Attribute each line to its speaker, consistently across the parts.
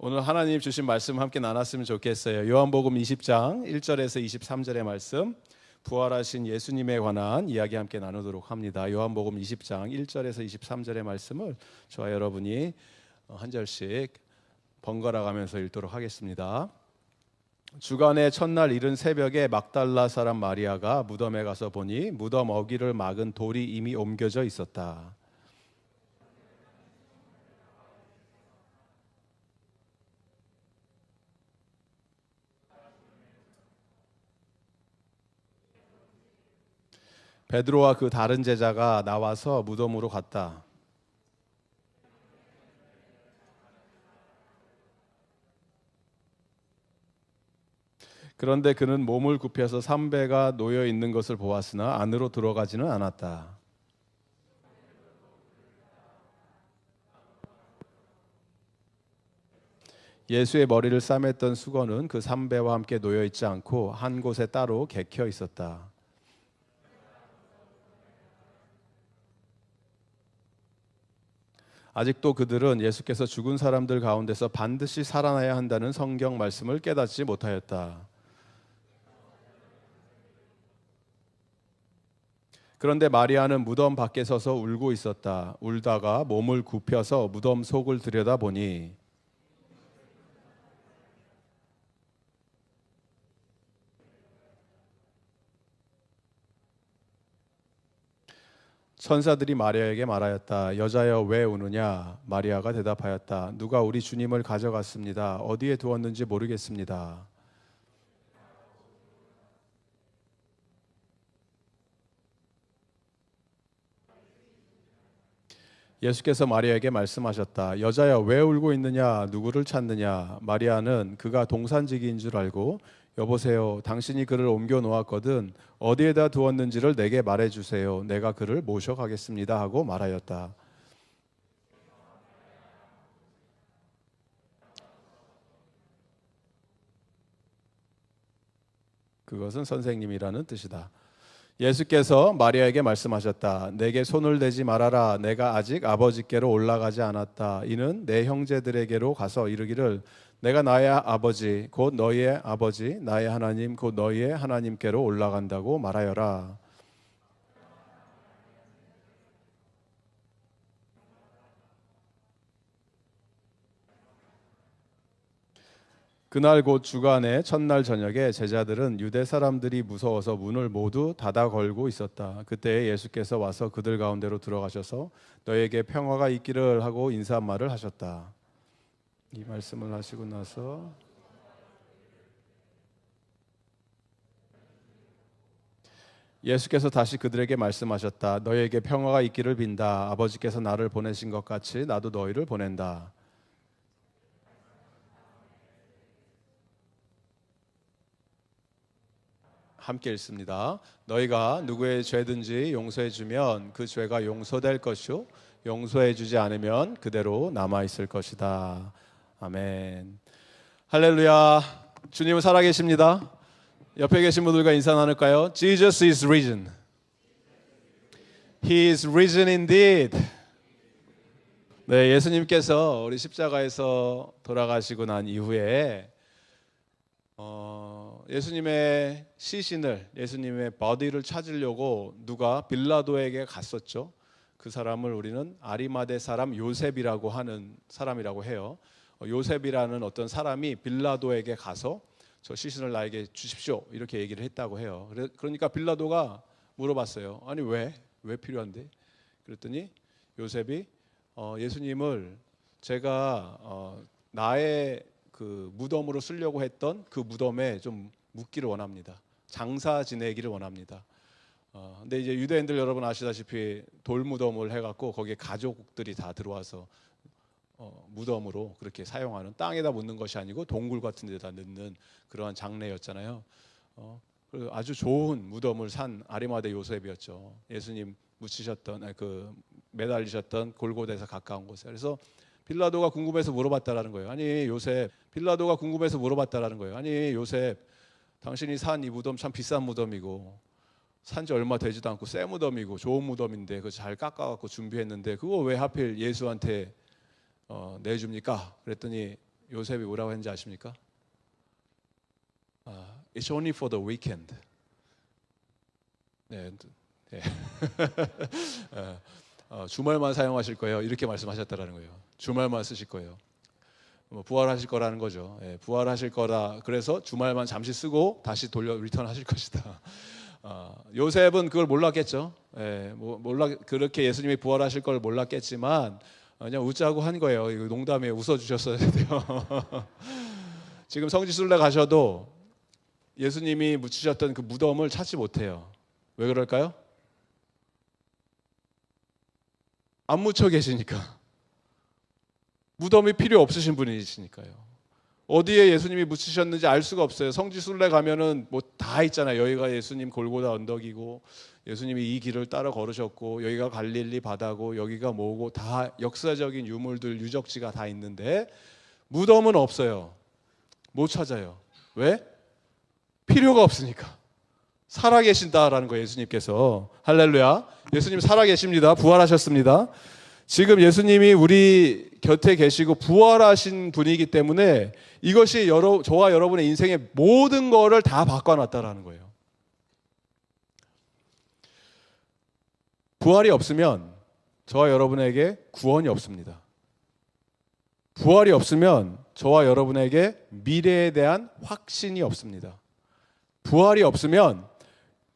Speaker 1: 오늘 하나님 주신 말씀 함께 나눴으면 좋겠어요. 요한복음 20장 1절에서 23절의 말씀, 부활하신 예수님에 관한 이야기 함께 나누도록 합니다. 요한복음 20장 1절에서 23절의 말씀을 저와 여러분이 한 절씩 번갈아 가면서 읽도록 하겠습니다. 주간의 첫날 이른 새벽에 막달라 사람 마리아가 무덤에 가서 보니 무덤 어귀를 막은 돌이 이미 옮겨져 있었다. 베드로와 그 다른 제자가 나와서 무덤으로 갔다. 그런데 그는 몸을 굽혀서 삼배가 놓여 있는 것을 보았으나 안으로 들어가지는 않았다. 예수의 머리를 싸맸던 수건은 그 삼배와 함께 놓여 있지 않고 한 곳에 따로 개켜 있었다. 아직도 그들은 예수께서 죽은 사람들 가운데서 반드시 살아나야 한다는 성경 말씀을 깨닫지 못하였다. 그런데 마리아는 무덤 밖에 서서 울고 있었다. 울다가 몸을 굽혀서 무덤 속을 들여다보니 천사들이 마리아에게 말하였다. 여자여 왜 우느냐? 마리아가 대답하였다. 누가 우리 주님을 가져갔습니다. 어디에 두었는지 모르겠습니다. 예수께서 마리아에게 말씀하셨다. 여자여 왜 울고 있느냐? 누구를 찾느냐? 마리아는 그가 동산지기인 줄 알고 여보세요. 당신이 그를 옮겨 놓았거든. 어디에다 두었는지를 내게 말해 주세요. 내가 그를 모셔가겠습니다 하고 말하였다. 그것은 선생님이라는 뜻이다. 예수께서 마리아에게 말씀하셨다. 내게 손을 대지 말아라. 내가 아직 아버지께로 올라가지 않았다. 이는 내 형제들에게로 가서 이르기를 내가 나의 아버지 곧 너희의 아버지 나의 하나님 곧 너희의 하나님께로 올라간다고 말하여라. 그날 곧 주간의 첫날 저녁에 제자들은 유대 사람들이 무서워서 문을 모두 닫아 걸고 있었다. 그때 예수께서 와서 그들 가운데로 들어가셔서 너에게 평화가 있기를 하고 인사말을 하셨다. 이 말씀을 하시고 나서 예수께서 다시 그들에게 말씀하셨다. 너에게 평화가 있기를 빈다. 아버지께서 나를 보내신 것 같이 나도 너희를 보낸다. 함께 읽습니다. 너희가 누구의 죄든지 용서해 주면 그 죄가 용서될 것이요 용서해 주지 않으면 그대로 남아 있을 것이다. 아멘. 할렐루야. 주님은 살아계십니다. 옆에 계신 분들과 인사 나눌까요? Jesus is risen. He is risen indeed. 네, 예수님께서 우리 십자가에서 돌아가시고 난 이후에 예수님의 시신을, 예수님의 버디를 찾으려고 누가 빌라도에게 갔었죠. 그 사람을 우리는 아리마대 사람 요셉이라고 하는 사람이라고 해요. 요셉이라는 어떤 사람이 빌라도에게 가서 저 시신을 나에게 주십시오 이렇게 얘기를 했다고 해요. 그러니까 빌라도가 물어봤어요. 아니 왜 필요한데? 그랬더니 요셉이 예수님을 제가 나의 그 무덤으로 쓰려고 했던 그 무덤에 좀 묻기를 원합니다. 장사 지내기를 원합니다. 근데 이제 유대인들 여러분 아시다시피 돌무덤을 해갖고 거기에 가족들이 다 들어와서 무덤으로 그렇게 사용하는, 땅에다 묻는 것이 아니고 동굴 같은 데다 넣는 그러한 장례였잖아요. 아주 좋은 무덤을 산 아리마대 요셉이었죠. 예수님 묻히셨던 그 매달리셨던 골고다에서 가까운 곳에. 그래서 빌라도가 궁금해서 물어봤다라는 거예요. 아니 요셉, 빌라도가 궁금해서 물어봤다라는 거예요. 아니 요셉, 당신이 산 이 무덤 참 비싼 무덤이고 산지 얼마 되지도 않고 새 무덤이고 좋은 무덤인데 그거 잘 깎아갖고 준비했는데 그거 왜 하필 예수한테 내줍니까? 그랬더니 요셉이 뭐라고 했는지 아십니까? It's only for the weekend. 네, 네. 주말만 사용하실 거예요. 이렇게 말씀하셨다라는 거예요. 주말만 쓰실 거예요. 부활하실 거라는 거죠. 예, 부활하실 거라. 그래서 주말만 잠시 쓰고 다시 돌려 리턴하실 것이다. 요셉은 그걸 몰랐겠죠. 예, 그렇게 예수님이 부활하실 걸 몰랐겠지만 그냥 웃자고 한 거예요. 이거 농담에 웃어주셨어야 돼요. 지금 성지순례 가셔도 예수님이 묻히셨던 그 무덤을 찾지 못해요. 왜 그럴까요? 안 묻혀 계시니까. 무덤이 필요 없으신 분이시니까요. 어디에 예수님이 묻히셨는지 알 수가 없어요. 성지순례 가면은 뭐 다 있잖아요. 여기가 예수님 골고다 언덕이고 예수님이 이 길을 따라 걸으셨고 여기가 갈릴리 바다고 여기가 뭐고 다 역사적인 유물들 유적지가 다 있는데 무덤은 없어요. 못 찾아요. 왜? 필요가 없으니까. 살아계신다라는 거예요. 예수님께서. 할렐루야. 예수님 살아계십니다. 부활하셨습니다. 지금 예수님이 우리 곁에 계시고 부활하신 분이기 때문에 이것이 저와 여러분의 인생의 모든 거를 다 바꿔놨다라는 거예요. 부활이 없으면 저와 여러분에게 구원이 없습니다. 부활이 없으면 저와 여러분에게 미래에 대한 확신이 없습니다. 부활이 없으면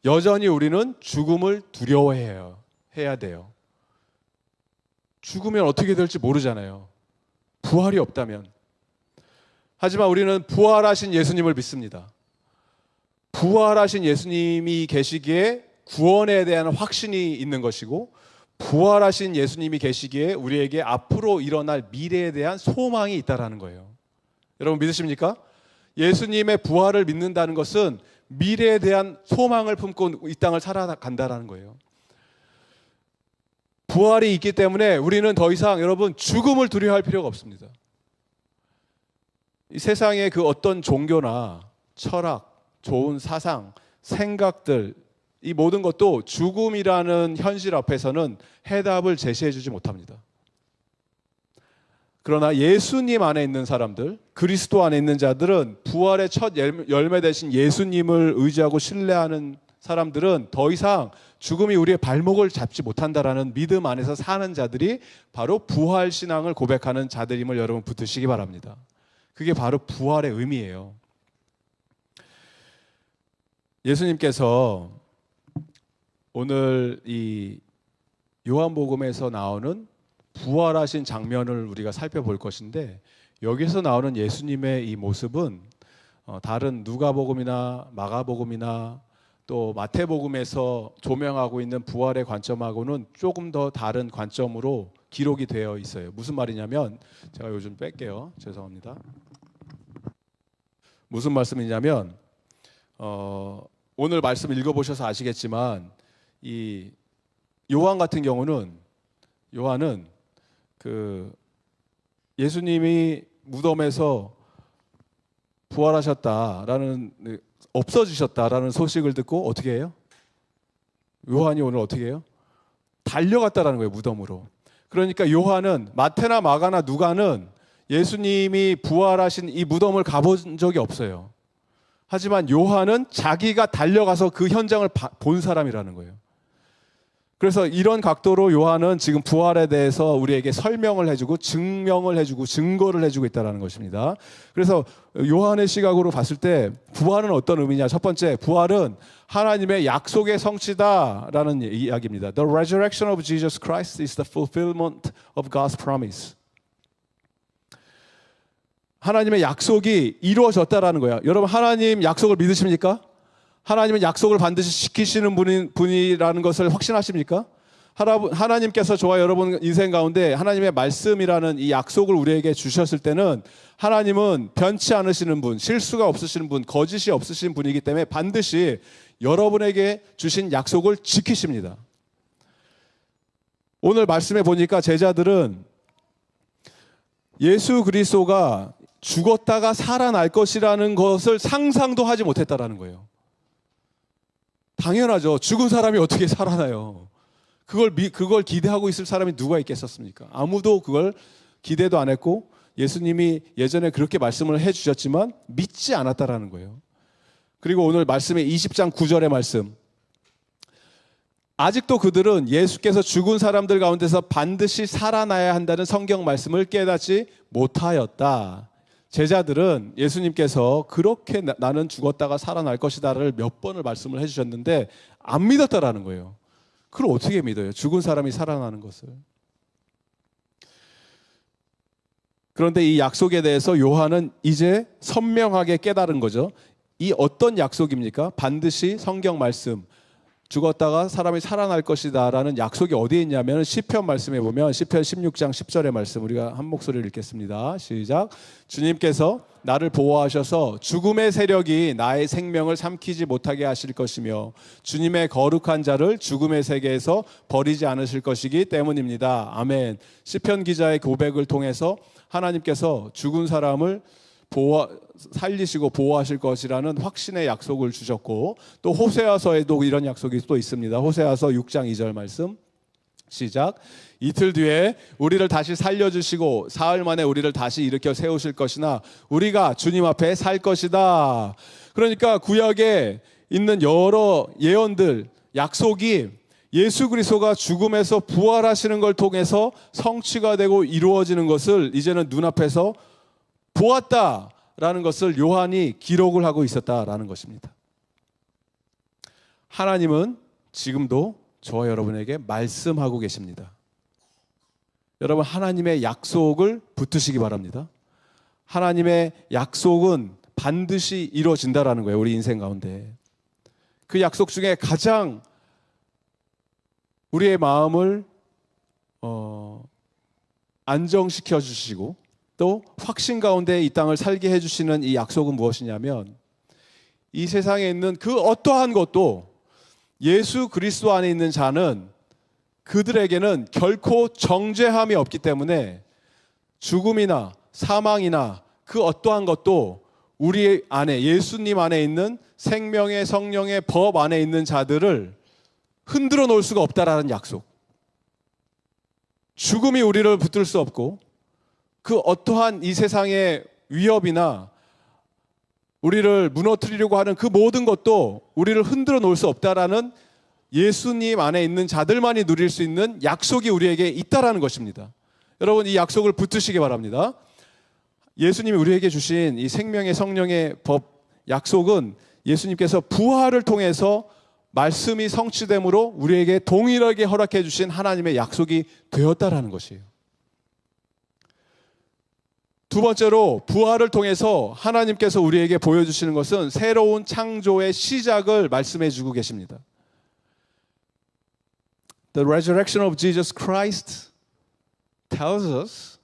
Speaker 1: 여전히 우리는 죽음을 두려워해야 돼요. 죽으면 어떻게 될지 모르잖아요. 부활이 없다면. 하지만 우리는 부활하신 예수님을 믿습니다. 부활하신 예수님이 계시기에 구원에 대한 확신이 있는 것이고 부활하신 예수님이 계시기에 우리에게 앞으로 일어날 미래에 대한 소망이 있다라는 거예요. 여러분 믿으십니까? 예수님의 부활을 믿는다는 것은 미래에 대한 소망을 품고 이 땅을 살아간다라는 거예요. 부활이 있기 때문에 우리는 더 이상 여러분 죽음을 두려워할 필요가 없습니다. 이 세상의 그 어떤 종교나 철학, 좋은 사상, 생각들 이 모든 것도 죽음이라는 현실 앞에서는 해답을 제시해 주지 못합니다. 그러나 예수님 안에 있는 사람들, 그리스도 안에 있는 자들은 부활의 첫 열매 되신 예수님을 의지하고 신뢰하는 사람들은 더 이상 죽음이 우리의 발목을 잡지 못한다라는 믿음 안에서 사는 자들이 바로 부활 신앙을 고백하는 자들임을 여러분 붙드시기 바랍니다. 그게 바로 부활의 의미예요. 예수님께서 오늘 이 요한복음에서 나오는 부활하신 장면을 우리가 살펴볼 것인데 여기서 나오는 예수님의 이 모습은 다른 누가복음이나 마가복음이나 또 마태복음에서 조명하고 있는 부활의 관점하고는 조금 더 다른 관점으로 기록이 되어 있어요. 무슨 말이냐면 제가 요즘 뺄게요. 죄송합니다. 무슨 말씀이냐면 오늘 말씀 읽어보셔서 아시겠지만 이 요한 같은 경우는 요한은 그 예수님이 무덤에서 부활하셨다라는 없어지셨다라는 소식을 듣고 어떻게 해요? 요한이 오늘 어떻게 해요? 달려갔다라는 거예요, 무덤으로. 그러니까 요한은 마태나 마가나 누가는 예수님이 부활하신 이 무덤을 가본 적이 없어요. 하지만 요한은 자기가 달려가서 그 현장을 본 사람이라는 거예요. 그래서 이런 각도로 요한은 지금 부활에 대해서 우리에게 설명을 해주고 증명을 해주고 증거를 해주고 있다는 것입니다. 그래서 요한의 시각으로 봤을 때 부활은 어떤 의미냐? 첫 번째, 부활은 하나님의 약속의 성취다라는 이야기입니다. The resurrection of Jesus Christ is the fulfillment of God's promise. 하나님의 약속이 이루어졌다라는 거예요. 여러분 하나님 약속을 믿으십니까? 하나님은 약속을 반드시 지키시는 분이라는 것을 확신하십니까? 하나님께서 저와 여러분 인생 가운데 하나님의 말씀이라는 이 약속을 우리에게 주셨을 때는 하나님은 변치 않으시는 분, 실수가 없으시는 분, 거짓이 없으신 분이기 때문에 반드시 여러분에게 주신 약속을 지키십니다. 오늘 말씀에 보니까 제자들은 예수 그리스도가 죽었다가 살아날 것이라는 것을 상상도 하지 못했다라는 거예요. 당연하죠. 죽은 사람이 어떻게 살아나요? 그걸 기대하고 있을 사람이 누가 있겠었습니까? 아무도 그걸 기대도 안 했고 예수님이 예전에 그렇게 말씀을 해주셨지만 믿지 않았다라는 거예요. 그리고 오늘 말씀의 20장 9절의 말씀, 아직도 그들은 예수께서 죽은 사람들 가운데서 반드시 살아나야 한다는 성경 말씀을 깨닫지 못하였다. 제자들은 예수님께서 그렇게 나는 죽었다가 살아날 것이다를 몇 번을 말씀을 해주셨는데 안 믿었다라는 거예요. 그걸 어떻게 믿어요? 죽은 사람이 살아나는 것을. 그런데 이 약속에 대해서 요한은 이제 선명하게 깨달은 거죠. 이 어떤 약속입니까? 반드시 성경 말씀, 죽었다가 사람이 살아날 것이다 라는 약속이 어디에 있냐면 시편 말씀에 보면 시편 16장 10절의 말씀, 우리가 한 목소리를 읽겠습니다. 시작. 주님께서 나를 보호하셔서 죽음의 세력이 나의 생명을 삼키지 못하게 하실 것이며 주님의 거룩한 자를 죽음의 세계에서 버리지 않으실 것이기 때문입니다. 아멘. 시편 기자의 고백을 통해서 하나님께서 죽은 사람을 살리시고 보호하실 것이라는 확신의 약속을 주셨고, 또 호세아서에도 이런 약속이 또 있습니다. 호세아서 6장 2절 말씀, 시작. 이틀 뒤에 우리를 다시 살려주시고 사흘 만에 우리를 다시 일으켜 세우실 것이나 우리가 주님 앞에 살 것이다. 그러니까 구약에 있는 여러 예언들, 약속이 예수 그리스도가 죽음에서 부활하시는 걸 통해서 성취가 되고 이루어지는 것을 이제는 눈앞에서 보았다라는 것을 요한이 기록을 하고 있었다라는 것입니다. 하나님은 지금도 저와 여러분에게 말씀하고 계십니다. 여러분, 하나님의 약속을 붙드시기 바랍니다. 하나님의 약속은 반드시 이루어진다라는 거예요. 우리 인생 가운데. 그 약속 중에 가장 우리의 마음을 안정시켜 주시고 또 확신 가운데 이 땅을 살게 해주시는 이 약속은 무엇이냐면, 이 세상에 있는 그 어떠한 것도 예수 그리스도 안에 있는 자는 그들에게는 결코 정죄함이 없기 때문에 죽음이나 사망이나 그 어떠한 것도 우리 안에, 예수님 안에 있는 생명의 성령의 법 안에 있는 자들을 흔들어 놓을 수가 없다라는 약속. 죽음이 우리를 붙들 수 없고 그 어떠한 이 세상의 위협이나 우리를 무너뜨리려고 하는 그 모든 것도 우리를 흔들어 놓을 수 없다라는, 예수님 안에 있는 자들만이 누릴 수 있는 약속이 우리에게 있다라는 것입니다. 여러분, 이 약속을 붙드시기 바랍니다. 예수님이 우리에게 주신 이 생명의 성령의 법, 약속은 예수님께서 부활을 통해서 말씀이 성취됨으로 우리에게 동일하게 허락해 주신 하나님의 약속이 되었다라는 것이에요. 두 번째로, 부활을 통해서 하나님께서 우리에게 보여주시는 것은 새로운 창조의 시작을 말씀해 주고 계십니다. The resurrection of Jesus Christ tells us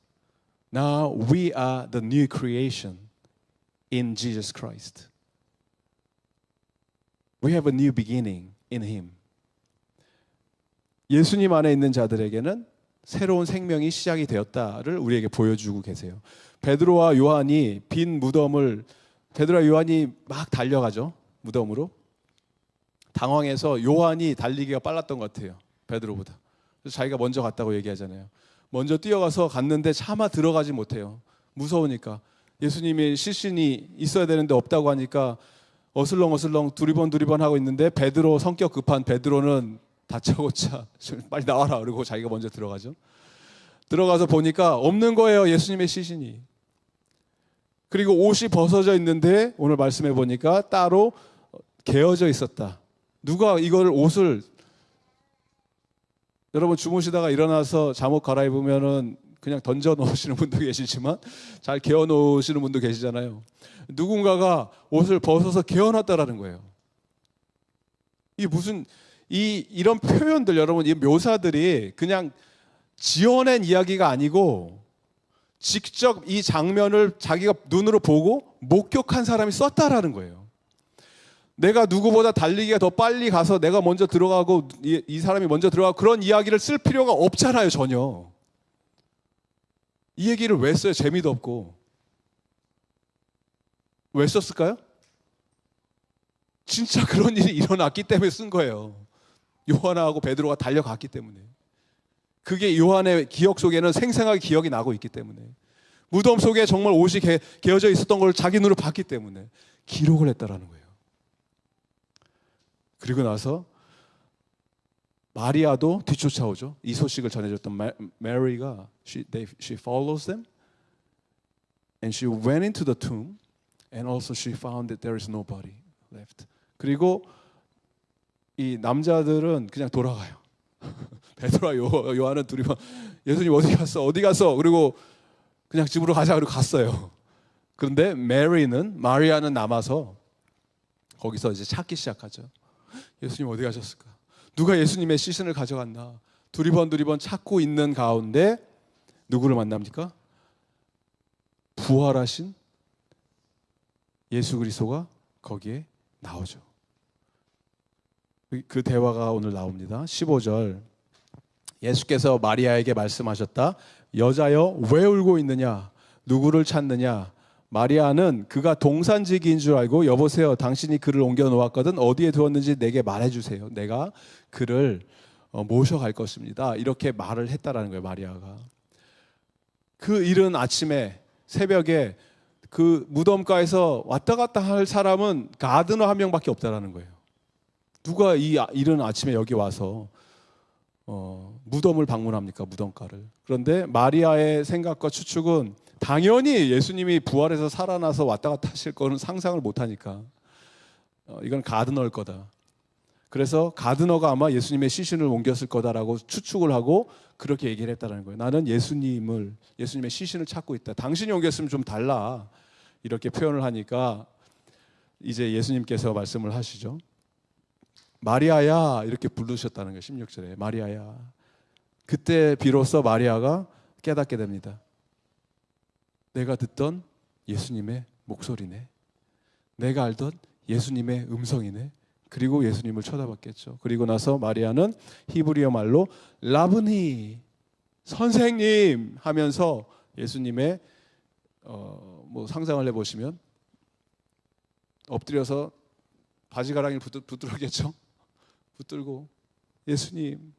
Speaker 1: now we are the new creation in Jesus Christ. We have a new beginning in Him. 예수님 안에 있는 자들에게는 새로운 생명이 시작이 되었다를 우리에게 보여주고 계세요. 베드로와 요한이 빈 무덤을, 베드로와 요한이 막 달려가죠. 무덤으로. 당황해서 요한이 달리기가 빨랐던 것 같아요. 베드로보다. 그래서 자기가 먼저 갔다고 얘기하잖아요. 먼저 뛰어가서 갔는데 차마 들어가지 못해요. 무서우니까. 예수님이 시신이 있어야 되는데 없다고 하니까 어슬렁어슬렁 두리번 하고 있는데, 베드로, 성격 급한 베드로는 다짜고짜 빨리 나와라 그러고 자기가 먼저 들어가죠. 들어가서 보니까 없는 거예요, 예수님의 시신이. 그리고 옷이 벗어져 있는데 오늘 말씀해 보니까 따로 개어져 있었다. 누가 이거를, 옷을, 여러분 주무시다가 일어나서 잠옷 갈아입으면은 그냥 던져 놓으시는 분도 계시지만 잘 개어 놓으시는 분도 계시잖아요. 누군가가 옷을 벗어서 개어 놨다라는 거예요. 이게 무슨, 이런 표현들, 여러분, 이 묘사들이 그냥 지어낸 이야기가 아니고 직접 이 장면을 자기가 눈으로 보고 목격한 사람이 썼다라는 거예요. 내가 누구보다 달리기가 더 빨리 가서 내가 먼저 들어가고 이 사람이 먼저 들어가고 그런 이야기를 쓸 필요가 없잖아요, 전혀. 이 얘기를 왜 써요? 재미도 없고. 왜 썼을까요? 진짜 그런 일이 일어났기 때문에 쓴 거예요. 요한하고 베드로가 달려갔기 때문에. 그게 요한의 기억 속에는 생생하게 기억이 나고 있기 때문에. 무덤 속에 정말 옷이 개어져 있었던 걸 자기 눈으로 봤기 때문에 기록을 했다라는 거예요. 그리고 나서 마리아도 뒤쫓아오죠. 이 소식을 전해줬던 메리가 she follows them and she went into the tomb and also she found that there is nobody left. 그리고 이 남자들은 그냥 돌아가요. 베드로와 요한은 둘이 예수님 어디 갔어? 어디 갔어? 그리고 그냥 집으로 가자 그리고 갔어요. 그런데 마리아는 남아서 거기서 이제 찾기 시작하죠. 예수님 어디 가셨을까? 누가 예수님의 시신을 가져갔나? 두리번 찾고 있는 가운데 누구를 만납니까? 부활하신 예수 그리스도가 거기에 나오죠. 그 대화가 오늘 나옵니다. 15절 예수께서 마리아에게 말씀하셨다. 여자여 왜 울고 있느냐? 누구를 찾느냐? 마리아는 그가 동산지기인 줄 알고 여보세요 당신이 그를 옮겨 놓았거든 어디에 두었는지 내게 말해주세요. 내가 그를 모셔갈 것입니다. 이렇게 말을 했다라는 거예요. 마리아가. 그 이른 아침에 새벽에 그 무덤가에서 왔다 갔다 할 사람은 가드너 한 명밖에 없다라는 거예요. 누가 이 이른 아침에 여기 와서 무덤을 방문합니까? 무덤가를. 그런데 마리아의 생각과 추측은 당연히 예수님이 부활해서 살아나서 왔다 갔다 하실 거는 상상을 못하니까 이건 가드너일 거다. 그래서 가드너가 아마 예수님의 시신을 옮겼을 거다라고 추측을 하고 그렇게 얘기를 했다는 거예요. 나는 예수님의 시신을 찾고 있다. 당신이 옮겼으면 좀 달라. 이렇게 표현을 하니까 이제 예수님께서 말씀을 하시죠. 마리아야 이렇게 부르셨다는 거예요. 16절에 마리아야. 그때 비로소 마리아가 깨닫게 됩니다. 내가 듣던 예수님의 목소리네. 내가 알던 예수님의 음성이네. 그리고 예수님을 쳐다봤겠죠. 그리고 나서 마리아는 히브리어 말로 라브니 선생님 하면서 예수님의 상상을 해보시면 엎드려서 바지가랑이를 붙들었겠죠. 붙들고 예수님.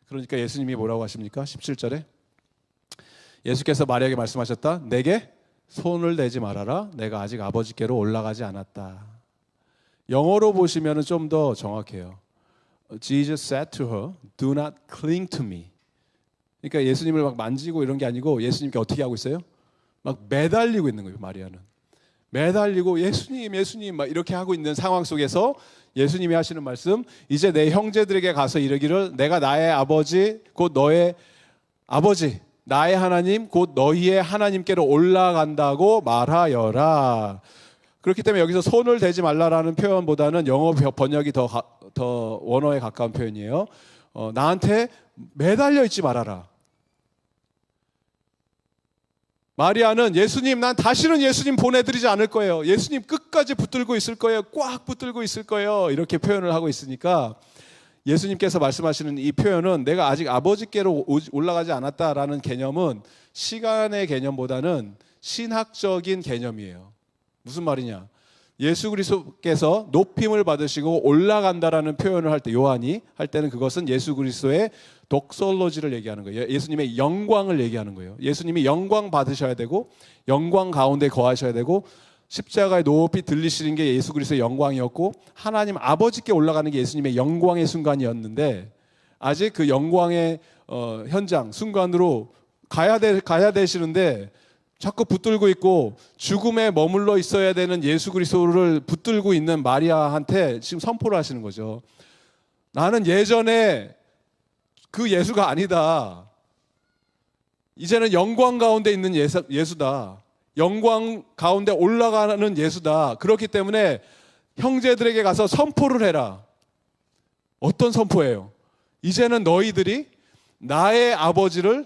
Speaker 1: 그러니까 예수님이 뭐라고 하십니까? 17절에 예수께서 마리아에게 말씀하셨다. 내게 손을 대지 말아라. 내가 아직 아버지께로 올라가지 않았다. 영어로 보시면 좀 더 정확해요. Jesus said to her, do not cling to me. 그러니까 예수님을 막 만지고 이런 게 아니고 예수님께 어떻게 하고 있어요? 막 매달리고 있는 거예요. 마리아는. 매달리고 예수님 막 이렇게 하고 있는 상황 속에서 예수님이 하시는 말씀, 이제 내 형제들에게 가서 이르기를 내가 나의 아버지 곧 너의 아버지 나의 하나님 곧 너희의 하나님께로 올라간다고 말하여라. 그렇기 때문에 여기서 손을 대지 말라라는 표현보다는 영어 번역이 더 원어에 가까운 표현이에요. 나한테 매달려 있지 말아라. 마리아는 예수님, 난 다시는 예수님 보내드리지 않을 거예요. 예수님 끝까지 붙들고 있을 거예요. 꽉 붙들고 있을 거예요. 이렇게 표현을 하고 있으니까 예수님께서 말씀하시는 이 표현은 내가 아직 아버지께로 올라가지 않았다라는 개념은 시간의 개념보다는 신학적인 개념이에요. 무슨 말이냐? 예수 그리스도께서 높임을 받으시고 올라간다라는 표현을 할 때 요한이 할 때는 그것은 예수 그리스도의 독솔로지를 얘기하는 거예요. 예수님의 영광을 얘기하는 거예요. 예수님이 영광 받으셔야 되고 영광 가운데 거하셔야 되고 십자가에 높이 들리시는 게 예수 그리스도의 영광이었고 하나님 아버지께 올라가는 게 예수님의 영광의 순간이었는데 아직 그 영광의 현장 순간으로 가야 되시는데 자꾸 붙들고 있고 죽음에 머물러 있어야 되는 예수 그리스도를 붙들고 있는 마리아한테 지금 선포를 하시는 거죠. 나는 예전에 그 예수가 아니다. 이제는 영광 가운데 있는 예수다. 영광 가운데 올라가는 예수다. 그렇기 때문에 형제들에게 가서 선포를 해라. 어떤 선포예요? 이제는 너희들이 나의 아버지를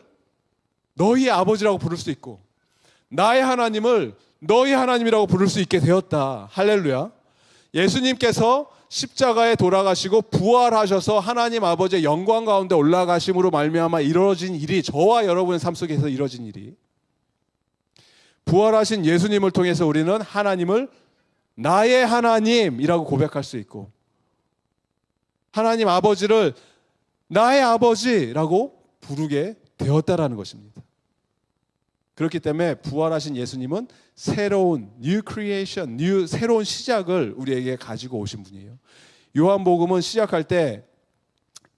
Speaker 1: 너희 아버지라고 부를 수 있고 나의 하나님을 너희 하나님이라고 부를 수 있게 되었다. 할렐루야. 예수님께서 십자가에 돌아가시고 부활하셔서 하나님 아버지의 영광 가운데 올라가심으로 말미암아 이루어진 일이 저와 여러분의 삶 속에서 이루어진 일이 부활하신 예수님을 통해서 우리는 하나님을 나의 하나님이라고 고백할 수 있고 하나님 아버지를 나의 아버지라고 부르게 되었다라는 것입니다. 그렇기 때문에 부활하신 예수님은 새로운 new creation, 새로운 시작을 우리에게 가지고 오신 분이에요. 요한복음은 시작할 때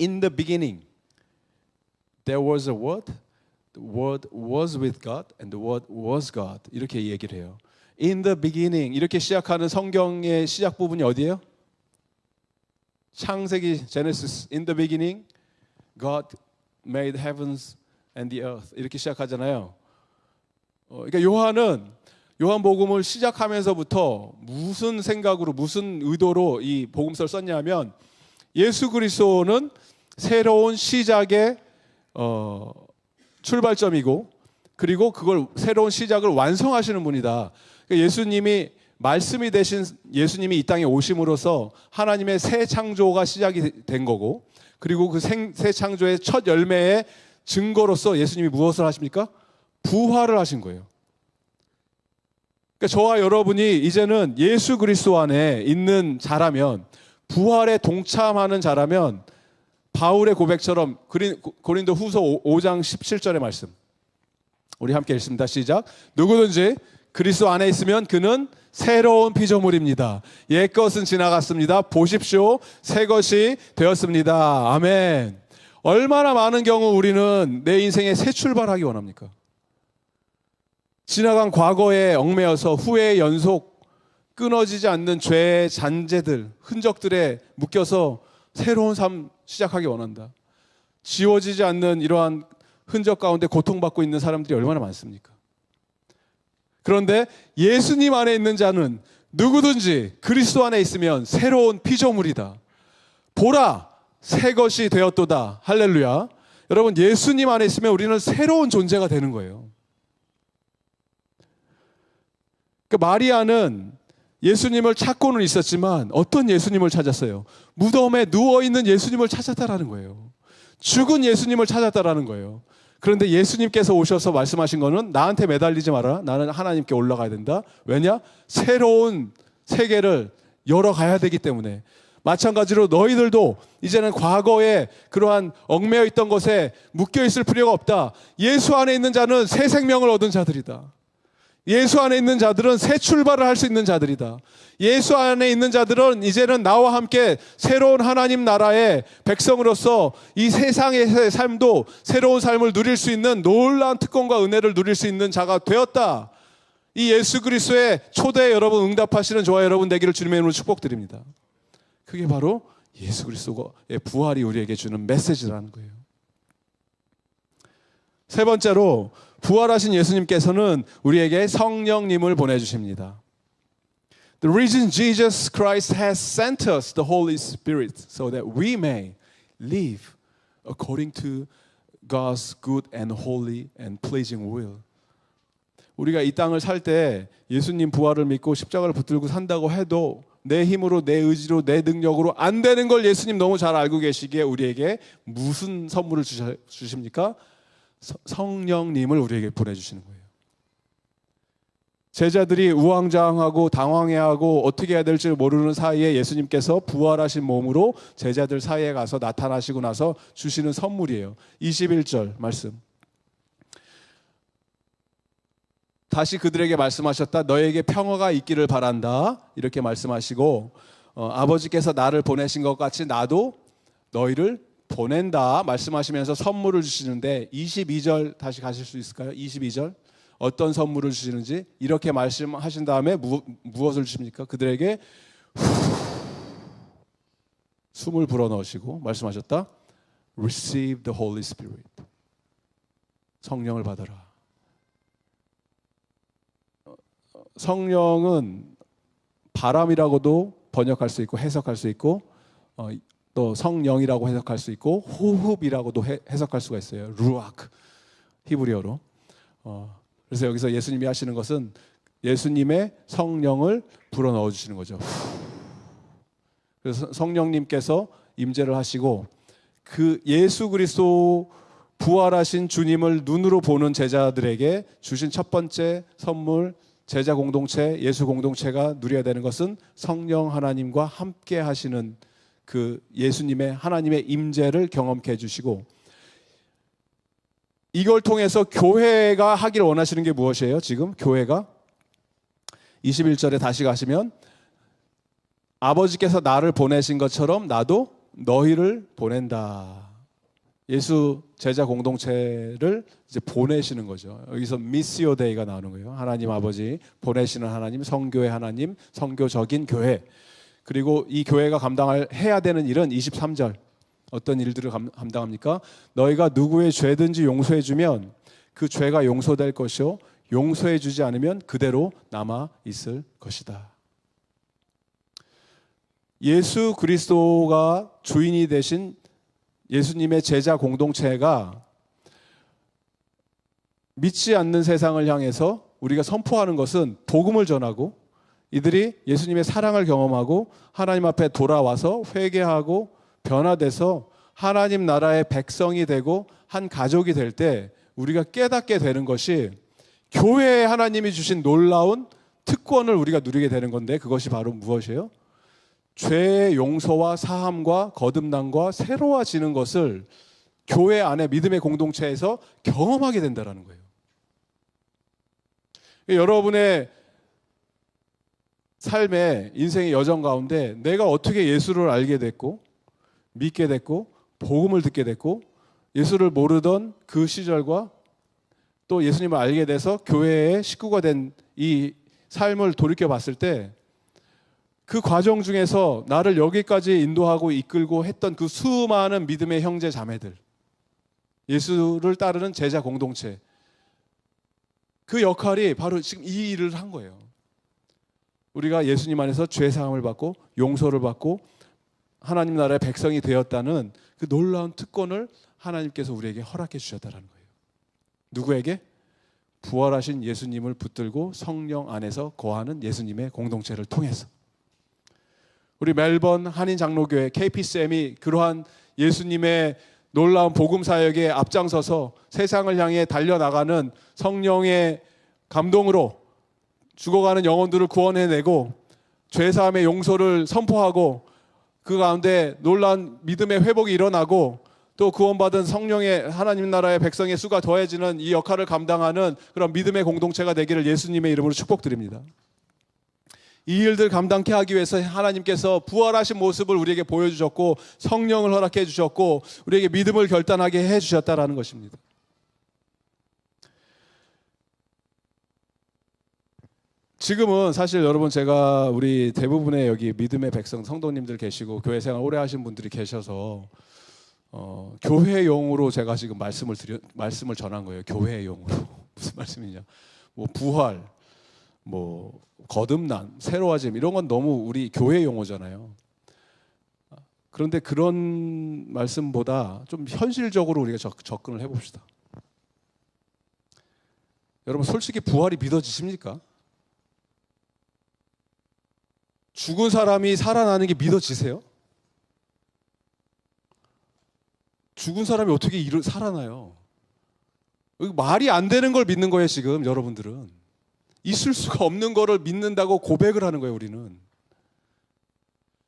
Speaker 1: In the beginning there was a word, the word was with God and the word was God 이렇게 얘기를 해요. In the beginning 이렇게 시작하는 성경의 시작 부분이 어디예요? 창세기 Genesis In the beginning God made heavens and the earth 이렇게 시작하잖아요. 그러니까 요한복음을 시작하면서부터 무슨 생각으로 무슨 의도로 이 복음서를 썼냐면 예수 그리스도는 새로운 시작의 출발점이고 그리고 그걸 새로운 시작을 완성하시는 분이다. 그러니까 예수님이 말씀이 되신 예수님이 이 땅에 오심으로써 하나님의 새 창조가 시작이 된 거고 그리고 그 새 창조의 첫 열매의 증거로서 예수님이 무엇을 하십니까? 부활을 하신 거예요. 그러니까 저와 여러분이 이제는 예수 그리스도 안에 있는 자라면 부활에 동참하는 자라면 바울의 고백처럼 고린도 후서 5장 17절의 말씀 우리 함께 읽습니다. 시작. 누구든지 그리스도 안에 있으면 그는 새로운 피조물입니다. 옛것은 지나갔습니다. 보십시오. 새 것이 되었습니다. 아멘. 얼마나 많은 경우 우리는 내 인생에 새 출발하기 원합니까? 지나간 과거에 얽매여서 후회의 연속, 끊어지지 않는 죄의 잔재들, 흔적들에 묶여서 새로운 삶 시작하기 원한다. 지워지지 않는 이러한 흔적 가운데 고통받고 있는 사람들이 얼마나 많습니까? 그런데 예수님 안에 있는 자는 누구든지 그리스도 안에 있으면 새로운 피조물이다. 보라, 새 것이 되었도다. 할렐루야. 여러분, 예수님 안에 있으면 우리는 새로운 존재가 되는 거예요. 그러니까 마리아는 예수님을 찾고는 있었지만 어떤 예수님을 찾았어요? 무덤에 누워있는 예수님을 찾았다라는 거예요. 죽은 예수님을 찾았다라는 거예요. 그런데 예수님께서 오셔서 말씀하신 거는 나한테 매달리지 마라. 나는 하나님께 올라가야 된다. 왜냐? 새로운 세계를 열어가야 되기 때문에. 마찬가지로 너희들도 이제는 과거에 그러한 얽매여 있던 것에 묶여 있을 필요가 없다. 예수 안에 있는 자는 새 생명을 얻은 자들이다. 예수 안에 있는 자들은 새 출발을 할 수 있는 자들이다. 예수 안에 있는 자들은 이제는 나와 함께 새로운 하나님 나라의 백성으로서 이 세상의 삶도 새로운 삶을 누릴 수 있는 놀라운 특권과 은혜를 누릴 수 있는 자가 되었다. 이 예수 그리스도의 초대에 여러분 응답하시는 저와 여러분 되기를 주님의 이름으로 축복드립니다. 그게 바로 예수 그리스도의 부활이 우리에게 주는 메시지라는 거예요. 세 번째로 부활하신 예수님께서는 우리에게 성령님을 보내주십니다. The reason Jesus Christ has sent us the Holy Spirit so that we may live according to God's good and holy and pleasing will. 우리가 이 땅을 살 때 예수님 부활을 믿고 십자가를 붙들고 산다고 해도 내 힘으로 내 의지로 내 능력으로 안 되는 걸 예수님 너무 잘 알고 계시기에 우리에게 무슨 선물을 주십니까? 성령님을 우리에게 보내주시는 거예요. 제자들이 우왕좌왕하고 당황해하고 어떻게 해야 될지 모르는 사이에 예수님께서 부활하신 몸으로 제자들 사이에 가서 나타나시고 나서 주시는 선물이에요. 21절 말씀. 다시 그들에게 말씀하셨다. 너에게 평화가 있기를 바란다. 이렇게 말씀하시고 아버지께서 나를 보내신 것 같이 나도 너희를 보낸다 말씀하시면서 선물을 주시는데 22절 다시 가실 수 있을까요? 22절 어떤 선물을 주시는지 이렇게 말씀하신 다음에 무엇을 주십니까? 그들에게 숨을 불어넣으시고 말씀하셨다. Receive the Holy Spirit. 성령을 받아라. 성령은 바람이라고도 번역할 수 있고 해석할 수 있고 또 성령이라고 해석할 수 있고 호흡이라고도 해석할 수가 있어요. 루아크 히브리어로. 그래서 여기서 예수님이 하시는 것은 예수님의 성령을 불어넣어 주시는 거죠. 그래서 성령님께서 임재를 하시고 그 예수 그리스도 부활하신 주님을 눈으로 보는 제자들에게 주신 첫 번째 선물 제자 공동체, 예수 공동체가 누려야 되는 것은 성령 하나님과 함께 하시는 그 예수님의 하나님의 임재를 경험케 해주시고 이걸 통해서 교회가 하기를 원하시는 게 무엇이에요? 지금 교회가 21절에 다시 가시면 아버지께서 나를 보내신 것처럼 나도 너희를 보낸다. 예수 제자 공동체를 이제 보내시는 거죠. 여기서 미시오 데이가 나오는 거예요. 하나님 아버지 보내시는 하나님, 성교의 하나님, 성교적인 교회. 그리고 이 교회가 해야 되는 일은 23절 어떤 일들을 감당합니까? 너희가 누구의 죄든지 용서해 주면 그 죄가 용서될 것이요 용서해 주지 않으면 그대로 남아 있을 것이다. 예수 그리스도가 주인이 되신 예수님의 제자 공동체가 믿지 않는 세상을 향해서 우리가 선포하는 것은 복음을 전하고 이들이 예수님의 사랑을 경험하고 하나님 앞에 돌아와서 회개하고 변화돼서 하나님 나라의 백성이 되고 한 가족이 될 때 우리가 깨닫게 되는 것이 교회에 하나님이 주신 놀라운 특권을 우리가 누리게 되는 건데 그것이 바로 무엇이에요? 죄의 용서와 사함과 거듭남과 새로워지는 것을 교회 안에 믿음의 공동체에서 경험하게 된다는 거예요. 여러분의 삶의 인생의 여정 가운데 내가 어떻게 예수를 알게 됐고 믿게 됐고 복음을 듣게 됐고 예수를 모르던 그 시절과 또 예수님을 알게 돼서 교회의 식구가 된 이 삶을 돌이켜 봤을 때 그 과정 중에서 나를 여기까지 인도하고 이끌고 했던 그 수많은 믿음의 형제 자매들, 예수를 따르는 제자 공동체, 그 역할이 바로 지금 이 일을 한 거예요. 우리가 예수님 안에서 죄 사함을 받고 용서를 받고 하나님 나라의 백성이 되었다는 그 놀라운 특권을 하나님께서 우리에게 허락해 주셨다는 거예요. 누구에게? 부활하신 예수님을 붙들고 성령 안에서 거하는 예수님의 공동체를 통해서. 우리 멜번 한인 장로교회 KPCM이 그러한 예수님의 놀라운 복음 사역에 앞장서서 세상을 향해 달려나가는 성령의 감동으로 죽어가는 영혼들을 구원해내고 죄사함의 용서를 선포하고 그 가운데 놀라운 믿음의 회복이 일어나고 또 구원받은 성령의 하나님 나라의 백성의 수가 더해지는 이 역할을 감당하는 그런 믿음의 공동체가 되기를 예수님의 이름으로 축복드립니다. 이 일들 감당케 하기 위해서 하나님께서 부활하신 모습을 우리에게 보여주셨고 성령을 허락해 주셨고 우리에게 믿음을 결단하게 해주셨다라는 것입니다. 지금은 사실 여러분 제가 우리 대부분의 여기 믿음의 백성 성도님들 계시고 교회 생활 오래 하신 분들이 계셔서 교회용으로 제가 지금 말씀을 전한 거예요. 교회용으로. 무슨 말씀이냐? 뭐 부활, 뭐 거듭남, 새로워짐 이런 건 너무 우리 교회 용어잖아요. 그런데 그런 말씀보다 좀 현실적으로 우리가 접근을 해봅시다. 여러분 솔직히 부활이 믿어지십니까? 죽은 사람이 살아나는 게 믿어지세요? 죽은 사람이 어떻게 살아나요? 말이 안 되는 걸 믿는 거예요 지금 여러분들은. 있을 수가 없는 거를 믿는다고 고백을 하는 거예요 우리는.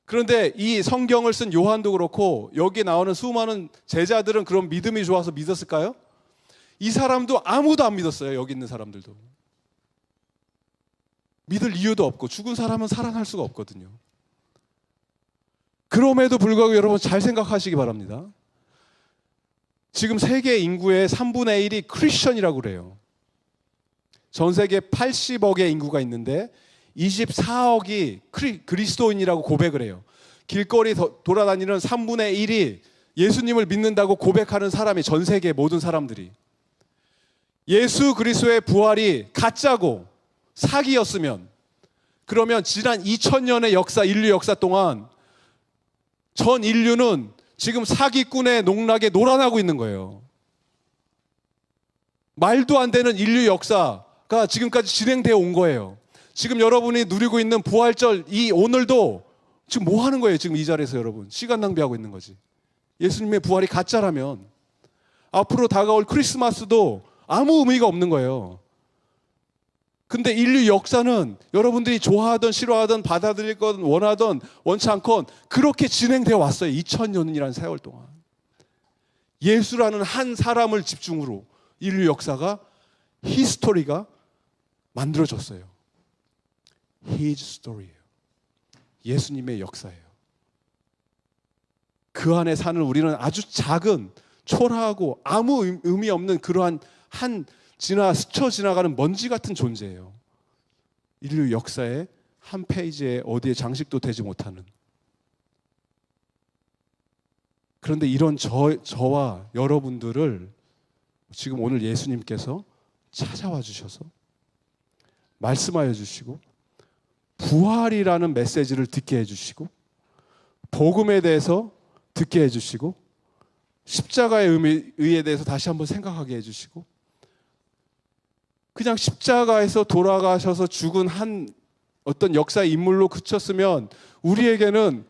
Speaker 1: 그런데 이 성경을 쓴 요한도 그렇고 여기 나오는 수많은 제자들은 그런 믿음이 좋아서 믿었을까요? 이 사람도 아무도 안 믿었어요. 여기 있는 사람들도. 믿을 이유도 없고 죽은 사람은 살아날 수가 없거든요. 그럼에도 불구하고 여러분 잘 생각하시기 바랍니다. 지금 세계 인구의 3분의 1이 크리스천이라고 그래요. 전 세계 80억의 인구가 있는데 24억이 그리스도인이라고 고백을 해요. 길거리 돌아다니는 3분의 1이 예수님을 믿는다고 고백하는 사람이 전 세계 모든 사람들이. 예수 그리스도의 부활이 가짜고 사기였으면 그러면 지난 2000년의 역사, 인류 역사 동안 전 인류는 지금 사기꾼의 농락에 놀아나고 있는 거예요. 말도 안 되는 인류 역사가 지금까지 진행되어 온 거예요. 지금 여러분이 누리고 있는 부활절 이 오늘도 지금 뭐 하는 거예요? 지금 이 자리에서 여러분 시간 낭비하고 있는 거지. 예수님의 부활이 가짜라면 앞으로 다가올 크리스마스도 아무 의미가 없는 거예요. 근데 인류 역사는 여러분들이 좋아하든 싫어하든 받아들일 건 원하든 원치 않건 그렇게 진행되어 왔어요. 2000년이라는 세월 동안. 예수라는 한 사람을 집중으로 인류 역사가 히스토리가 만들어졌어요. His story예요. 예수님의 역사예요. 그 안에 사는 우리는 아주 작은 초라하고 아무 의미 없는 그러한 스쳐 지나가는 먼지 같은 존재예요. 인류 역사의 한 페이지에 어디에 장식도 되지 못하는. 그런데 이런 저와 여러분들을 지금 오늘 예수님께서 찾아와 주셔서 말씀하여 주시고 부활이라는 메시지를 듣게 해주시고 복음에 대해서 듣게 해주시고 십자가의 의미에 대해서 다시 한번 생각하게 해주시고 그냥 십자가에서 돌아가셔서 죽은 어떤 역사의 인물로 그쳤으면 우리에게는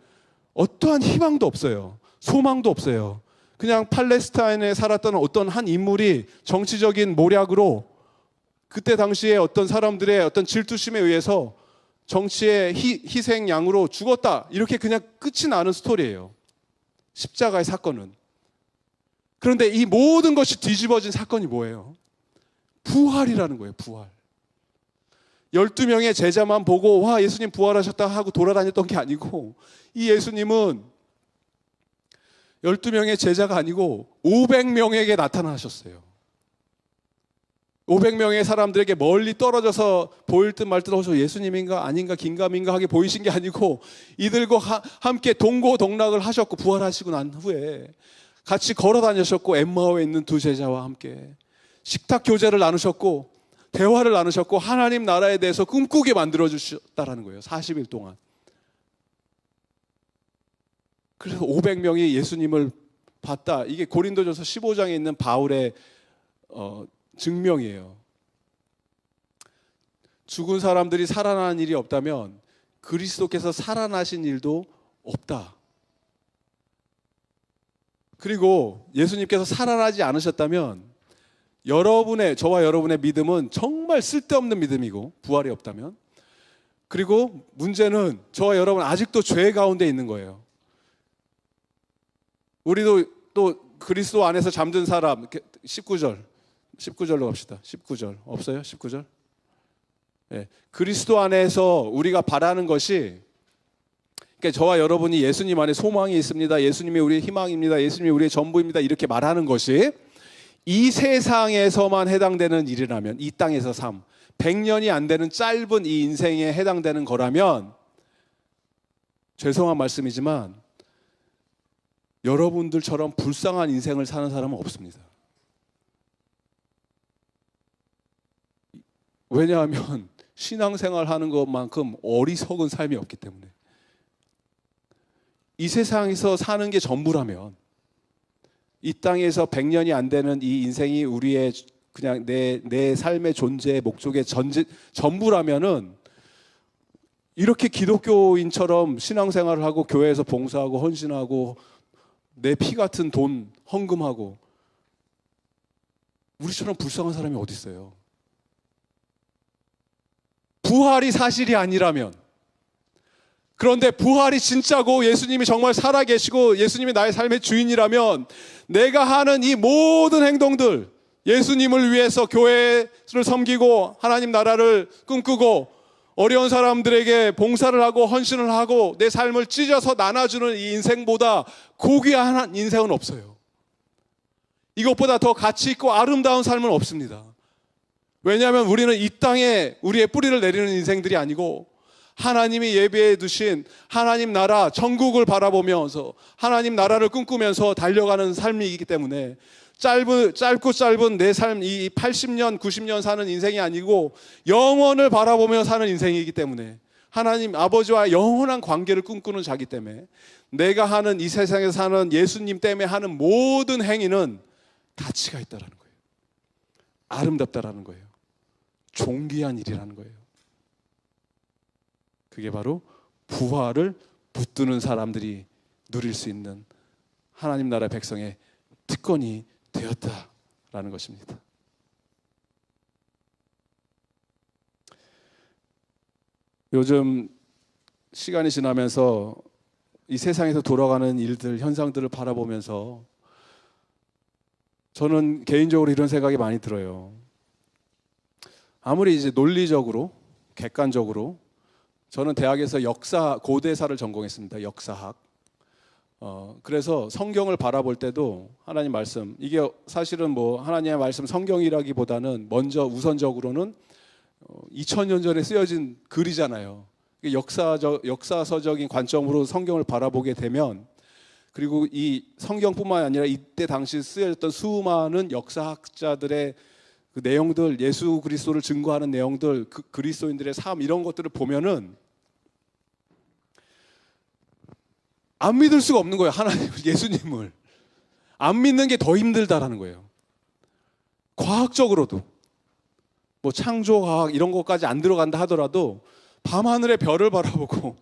Speaker 1: 어떠한 희망도 없어요. 소망도 없어요. 그냥 팔레스타인에 살았던 어떤 한 인물이 정치적인 모략으로 그때 당시에 어떤 사람들의 어떤 질투심에 의해서 정치의 희생양으로 죽었다. 이렇게 그냥 끝이 나는 스토리예요. 십자가의 사건은. 그런데 이 모든 것이 뒤집어진 사건이 뭐예요? 부활이라는 거예요. 부활. 12명의 제자만 보고 와 예수님 부활하셨다 하고 돌아다녔던 게 아니고 이 예수님은 12명의 제자가 아니고 500명에게 나타나셨어요. 500명의 사람들에게 멀리 떨어져서 보일 듯 말 듯 하셔서 예수님인가 아닌가 긴가민가 하게 보이신 게 아니고 이들과 함께 동고동락을 하셨고 부활하시고 난 후에 같이 걸어 다니셨고 엠마오에 있는 두 제자와 함께 식탁 교제를 나누셨고 대화를 나누셨고 하나님 나라에 대해서 꿈꾸게 만들어 주셨다라는 거예요. 40일 동안. 그래서 500명이 예수님을 봤다. 이게 고린도전서 15장에 있는 바울의 증명이에요. 죽은 사람들이 살아나는 일이 없다면 그리스도께서 살아나신 일도 없다. 그리고 예수님께서 살아나지 않으셨다면 저와 여러분의 믿음은 정말 쓸데없는 믿음이고 부활이 없다면 그리고 문제는 저와 여러분 아직도 죄 가운데 있는 거예요. 우리도 또 그리스도 안에서 잠든 사람 19절로 갑시다. 19절 없어요? 19절? 네. 그리스도 안에서 우리가 바라는 것이 그러니까 저와 여러분이 예수님 안에 소망이 있습니다. 예수님이 우리의 희망입니다. 예수님이 우리의 전부입니다. 이렇게 말하는 것이 이 세상에서만 해당되는 일이라면 이 땅에서 삶 100년이 안 되는 짧은 이 인생에 해당되는 거라면 죄송한 말씀이지만 여러분들처럼 불쌍한 인생을 사는 사람은 없습니다. 왜냐하면 신앙생활 하는 것만큼 어리석은 삶이 없기 때문에 이 세상에서 사는 게 전부라면 이 땅에서 100년이 안 되는 이 인생이 우리의 그냥 내 삶의 존재의 목적의 전부라면은 이렇게 기독교인처럼 신앙생활을 하고 교회에서 봉사하고 헌신하고 내 피 같은 돈 헌금하고 우리처럼 불쌍한 사람이 어디 있어요? 부활이 사실이 아니라면 그런데 부활이 진짜고 예수님이 정말 살아계시고 예수님이 나의 삶의 주인이라면 내가 하는 이 모든 행동들 예수님을 위해서 교회를 섬기고 하나님 나라를 꿈꾸고 어려운 사람들에게 봉사를 하고 헌신을 하고 내 삶을 찢어서 나눠주는 이 인생보다 고귀한 인생은 없어요. 이것보다 더 가치 있고 아름다운 삶은 없습니다. 왜냐하면 우리는 이 땅에 우리의 뿌리를 내리는 인생들이 아니고 하나님이 예비해 두신 하나님 나라 천국을 바라보면서 하나님 나라를 꿈꾸면서 달려가는 삶이기 때문에 짧고 짧은 내 삶, 이 80년, 90년 사는 인생이 아니고 영원을 바라보며 사는 인생이기 때문에 하나님 아버지와 영원한 관계를 꿈꾸는 자기 때문에 내가 하는 이 세상에서 사는 예수님 때문에 하는 모든 행위는 가치가 있다라는 거예요. 아름답다라는 거예요. 존귀한 일이라는 거예요. 그게 바로 부활을 붙드는 사람들이 누릴 수 있는 하나님 나라 백성의 특권이 되었다라는 것입니다. 요즘 시간이 지나면서 이 세상에서 돌아가는 일들, 현상들을 바라보면서 저는 개인적으로 이런 생각이 많이 들어요. 아무리 이제 논리적으로, 객관적으로, 저는 대학에서 고대사를 전공했습니다. 역사학. 그래서 성경을 바라볼 때도 하나님 말씀, 이게 사실은 뭐 하나님의 말씀 성경이라기보다는 먼저 우선적으로는 2000년 전에 쓰여진 글이잖아요. 역사서적인 관점으로 성경을 바라보게 되면, 그리고 이 성경뿐만 아니라 이때 당시 쓰여졌던 수많은 역사학자들의 그 내용들, 예수 그리스도를 증거하는 내용들, 그리스도인들의 삶, 이런 것들을 보면은 안 믿을 수가 없는 거예요. 하나님, 예수님을 안 믿는 게 더 힘들다라는 거예요. 과학적으로도 뭐 창조과학 이런 것까지 안 들어간다 하더라도 밤하늘의 별을 바라보고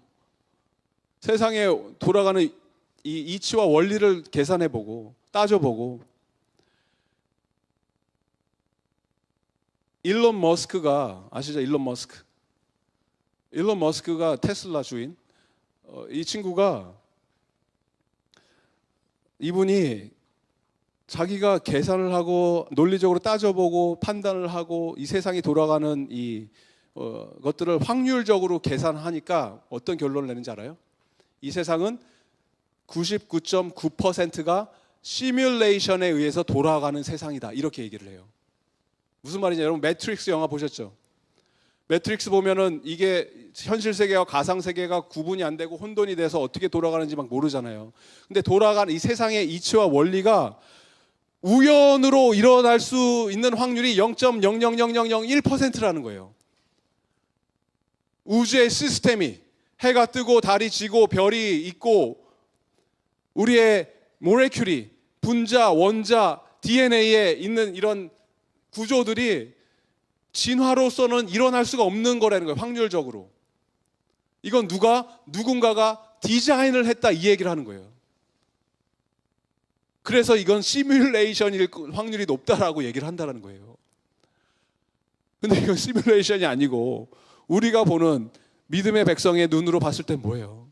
Speaker 1: 세상에 돌아가는 이 이치와 원리를 계산해보고 따져보고, 일론 머스크가 아시죠? 일론 머스크가 테슬라 주인, 이 친구가, 이분이 자기가 계산을 하고 논리적으로 따져보고 판단을 하고 이 세상이 돌아가는 것들을 확률적으로 계산하니까 어떤 결론을 내는지 알아요? 이 세상은 99.9%가 시뮬레이션에 의해서 돌아가는 세상이다, 이렇게 얘기를 해요. 무슨 말이냐? 여러분 매트릭스 영화 보셨죠? 매트릭스 보면은 이게 현실 세계와 가상 세계가 구분이 안 되고 혼돈이 돼서 어떻게 돌아가는지 막 모르잖아요. 근데 돌아가는 이 세상의 이치와 원리가 우연으로 일어날 수 있는 확률이 0.00001%라는 거예요. 우주의 시스템이, 해가 뜨고 달이 지고 별이 있고 우리의 모레큘이, 분자, 원자, DNA에 있는 이런 구조들이 진화로서는 일어날 수가 없는 거라는 거예요. 확률적으로. 이건 누군가가 디자인을 했다, 이 얘기를 하는 거예요. 그래서 이건 시뮬레이션일 확률이 높다라고 얘기를 한다는 거예요. 근데 이건 시뮬레이션이 아니고 우리가 보는 믿음의 백성의 눈으로 봤을 때 뭐예요?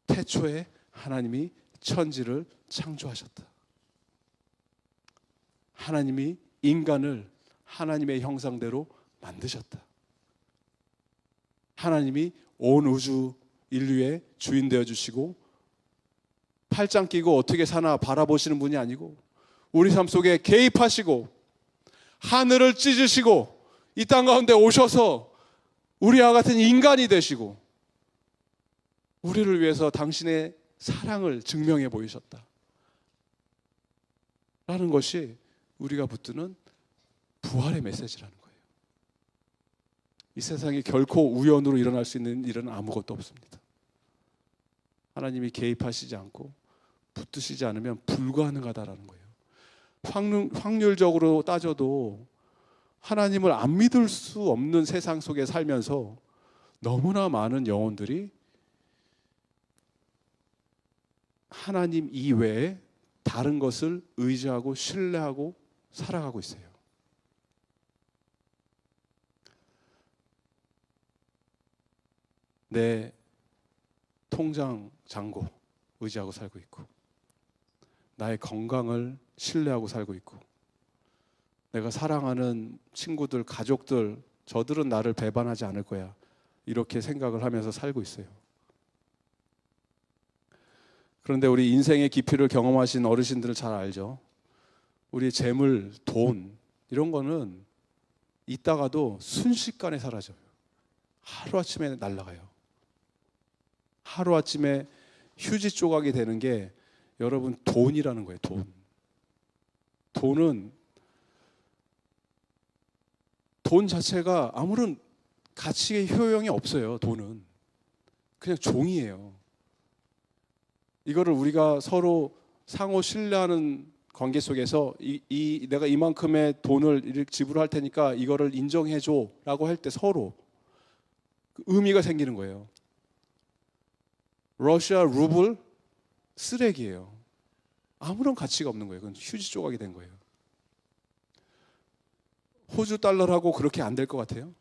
Speaker 1: 태초에 하나님이 천지를 창조하셨다. 하나님이 인간을 하나님의 형상대로 만드셨다. 하나님이 온 우주 인류의 주인 되어 주시고, 팔짱 끼고 어떻게 사나 바라보시는 분이 아니고 우리 삶 속에 개입하시고 하늘을 찢으시고 이 땅 가운데 오셔서 우리와 같은 인간이 되시고 우리를 위해서 당신의 사랑을 증명해 보이셨다 라는 것이 우리가 붙드는 부활의 메시지라는 거예요. 이 세상에 결코 우연으로 일어날 수 있는 일은 아무것도 없습니다. 하나님이 개입하시지 않고 붙드시지 않으면 불가능하다라는 거예요. 확률적으로 따져도 하나님을 안 믿을 수 없는 세상 속에 살면서 너무나 많은 영혼들이 하나님 이외에 다른 것을 의지하고 신뢰하고 살아가고 있어요. 내 통장 잔고 의지하고 살고 있고, 나의 건강을 신뢰하고 살고 있고, 내가 사랑하는 친구들, 가족들, 저들은 나를 배반하지 않을 거야, 이렇게 생각을 하면서 살고 있어요. 그런데 우리 인생의 깊이를 경험하신 어르신들은 잘 알죠. 우리 재물, 돈 이런 거는 있다가도 순식간에 사라져요. 하루아침에 날아가요. 하루아침에 휴지 조각이 되는 게 여러분 돈이라는 거예요. 돈 자체가 아무런 가치의 효용이 없어요. 돈은 그냥 종이에요. 이거를 우리가 서로 상호 신뢰하는 관계 속에서 내가 이만큼의 돈을 지불할 테니까 이거를 인정해줘 라고 할 때 서로 의미가 생기는 거예요. 러시아 루블 쓰레기예요. 아무런 가치가 없는 거예요. 그건 휴지 조각이 된 거예요. 호주 달러라고 그렇게 안 될 것 같아요?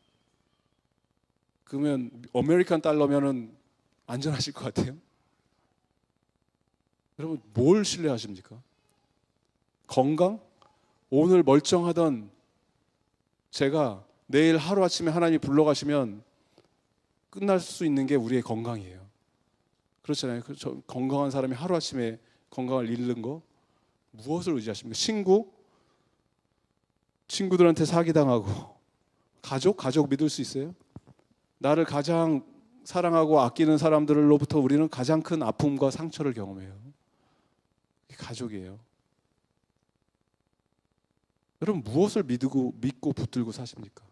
Speaker 1: 그러면 아메리칸 달러면은 안전하실 것 같아요? 여러분 뭘 신뢰하십니까? 건강? 오늘 멀쩡하던 제가 내일 하루아침에 하나님이 불러가시면 끝날 수 있는 게 우리의 건강이에요. 그렇잖아요. 건강한 사람이 하루아침에 건강을 잃는 거 무엇을 의지하십니까? 친구들한테 사기당하고 가족 믿을 수 있어요? 나를 가장 사랑하고 아끼는 사람들로부터 우리는 가장 큰 아픔과 상처를 경험해요. 가족이에요. 여러분 무엇을 믿고 붙들고 사십니까?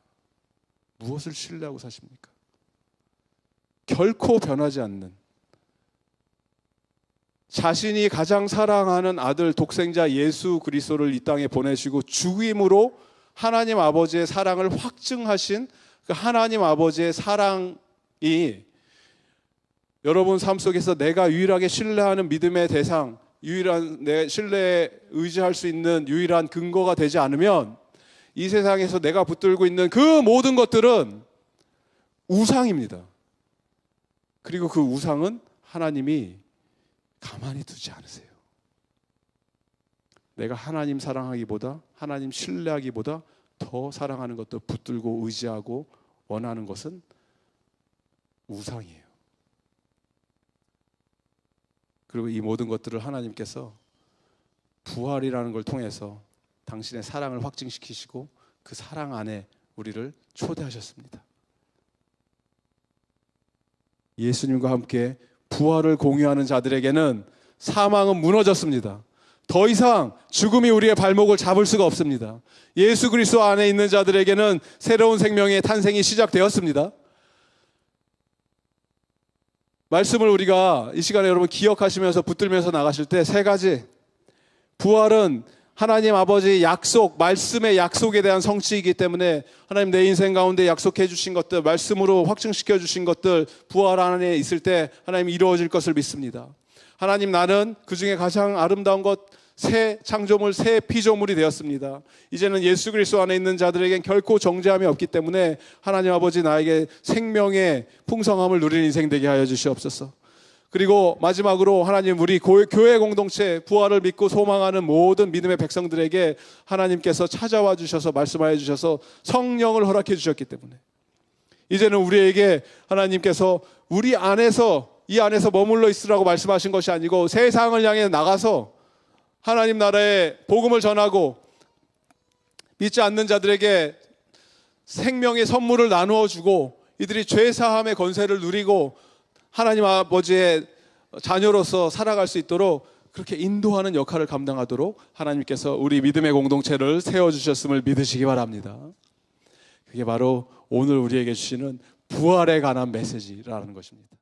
Speaker 1: 무엇을 신뢰하고 사십니까? 결코 변하지 않는 자신이 가장 사랑하는 아들 독생자 예수 그리스도를 이 땅에 보내시고 죽임으로 하나님 아버지의 사랑을 확증하신 그 하나님 아버지의 사랑이 여러분 삶 속에서 내가 유일하게 신뢰하는 믿음의 대상, 유일한 내 신뢰에 의지할 수 있는 유일한 근거가 되지 않으면 이 세상에서 내가 붙들고 있는 그 모든 것들은 우상입니다. 그리고 그 우상은 하나님이 가만히 두지 않으세요. 내가 하나님 사랑하기보다 하나님 신뢰하기보다 더 사랑하는 것도 붙들고 의지하고 원하는 것은 우상이에요. 그리고 이 모든 것들을 하나님께서 부활이라는 걸 통해서 당신의 사랑을 확증시키시고 그 사랑 안에 우리를 초대하셨습니다. 예수님과 함께 부활을 공유하는 자들에게는 사망은 무너졌습니다. 더 이상 죽음이 우리의 발목을 잡을 수가 없습니다. 예수 그리스도 안에 있는 자들에게는 새로운 생명의 탄생이 시작되었습니다. 말씀을 우리가 이 시간에 여러분 기억하시면서 붙들면서 나가실 때 세 가지, 부활은 하나님 아버지의 약속, 말씀의 약속에 대한 성취이기 때문에 하나님 내 인생 가운데 약속해 주신 것들, 말씀으로 확증시켜 주신 것들 부활 안에 있을 때 하나님 이루어질 것을 믿습니다. 하나님 나는 그 중에 가장 아름다운 것, 새 창조물, 새 피조물이 되었습니다. 이제는 예수 그리스도 안에 있는 자들에겐 결코 정죄함이 없기 때문에 하나님 아버지 나에게 생명의 풍성함을 누리는 인생 되게 하여 주시옵소서. 그리고 마지막으로 하나님 우리 교회 공동체 부활을 믿고 소망하는 모든 믿음의 백성들에게 하나님께서 찾아와 주셔서 말씀하여 주셔서 성령을 허락해 주셨기 때문에 이제는 우리에게 하나님께서 우리 안에서 이 안에서 머물러 있으라고 말씀하신 것이 아니고 세상을 향해 나가서 하나님 나라의 복음을 전하고 믿지 않는 자들에게 생명의 선물을 나누어 주고 이들이 죄 사함의 권세를 누리고 하나님 아버지의 자녀로서 살아갈 수 있도록 그렇게 인도하는 역할을 감당하도록 하나님께서 우리 믿음의 공동체를 세워주셨음을 믿으시기 바랍니다. 그게 바로 오늘 우리에게 주시는 부활에 관한 메시지라는 것입니다.